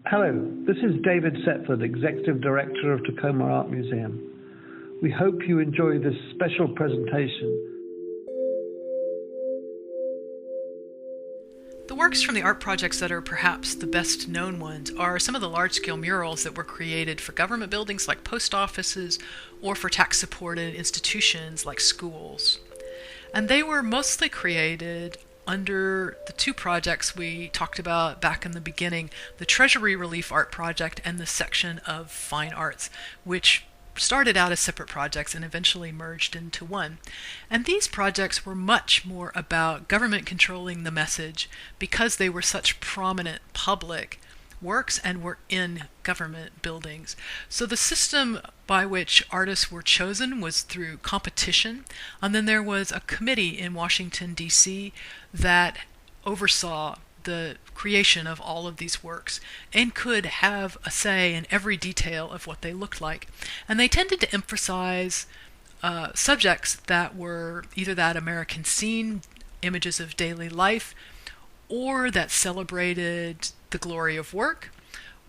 Hello, this is David Setford, Executive Director of Tacoma Art Museum. We hope you enjoy this special presentation. The works from the art projects that are perhaps the best known ones are some of the large-scale murals that were created for government buildings like post offices or for tax-supported institutions like schools. And they were mostly created under the two projects we talked about back in the beginning, the Treasury Relief Art Project and the section of Fine Arts, which started out as separate projects and eventually merged into one. And these projects were much more about government controlling the message because they were such prominent public works and were in government buildings. So the system by which artists were chosen was through competition, and then there was a committee in Washington, D.C. that oversaw the creation of all of these works and could have a say in every detail of what they looked like. And they tended to emphasize subjects that were either that American scene, images of daily life, or that celebrated the glory of work,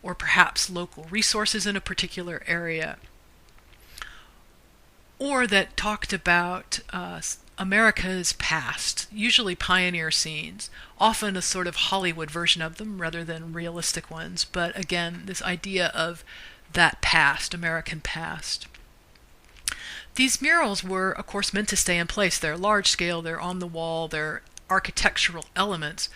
or perhaps local resources in a particular area, or that talked about America's past, usually pioneer scenes, often a sort of Hollywood version of them rather than realistic ones, but again, this idea of that past, American past. These murals were, of course, meant to stay in place. They're large scale, they're on the wall, they're architectural elements.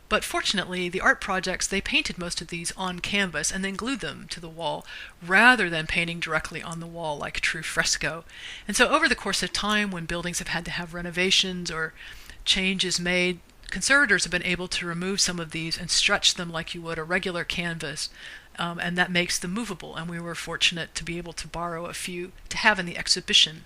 But fortunately, the art projects, they painted most of these on canvas and then glued them to the wall rather than painting directly on the wall like true fresco. And so over the course of time, when buildings have had to have renovations or changes made, conservators have been able to remove some of these and stretch them like you would a regular canvas. And that makes them movable, and we were fortunate to be able to borrow a few to have in the exhibition.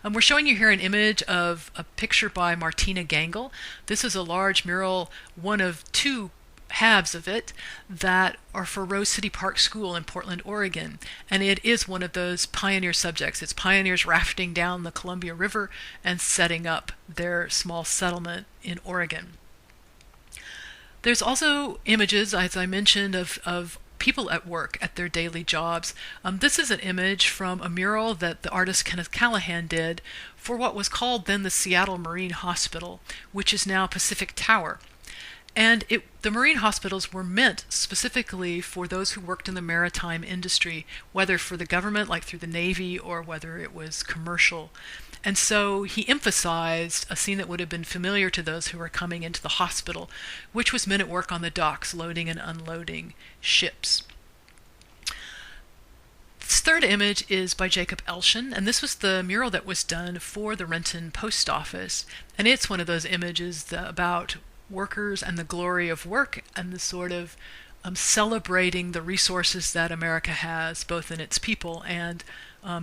We're showing you here an image of a picture by Martina Gangle. This is a large mural, one of two halves of it, that are for Rose City Park School in Portland, Oregon. And it is one of those pioneer subjects. It's pioneers rafting down the Columbia River and setting up their small settlement in Oregon. There's also images, as I mentioned, of people at work at their daily jobs. This is an image from a mural that the artist Kenneth Callahan did for what was called then the Seattle Marine Hospital, which is now Pacific Tower. And the marine hospitals were meant specifically for those who worked in the maritime industry, whether for the government, like through the Navy, or whether it was commercial. And so he emphasized a scene that would have been familiar to those who were coming into the hospital, which was men at work on the docks loading and unloading ships. This third image is by Jacob Elshin, and this was the mural that was done for the Renton Post Office. And it's one of those images about workers and the glory of work and the sort of celebrating the resources that America has, both in its people and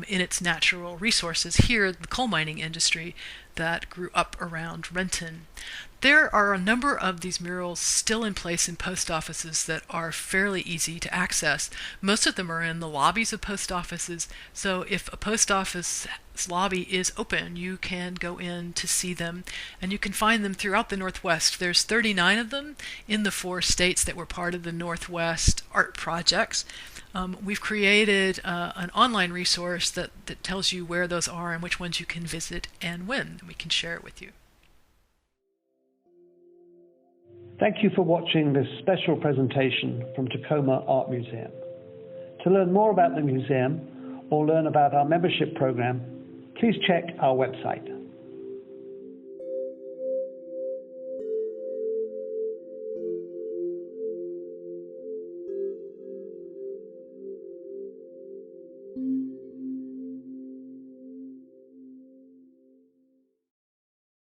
in its natural resources. Here, the coal mining industry that grew up around Renton. There are a number of these murals still in place in post offices that are fairly easy to access. Most of them are in the lobbies of post offices, so if a post office lobby is open, you can go in to see them, and you can find them throughout the Northwest. There's 39 of them in the 4 states that were part of the Northwest Art Projects. We've created an online resource that tells you where those are and which ones you can visit and when. We can share it with you. Thank you for watching this special presentation from Tacoma Art Museum. To learn more about the museum or learn about our membership program, please check our website.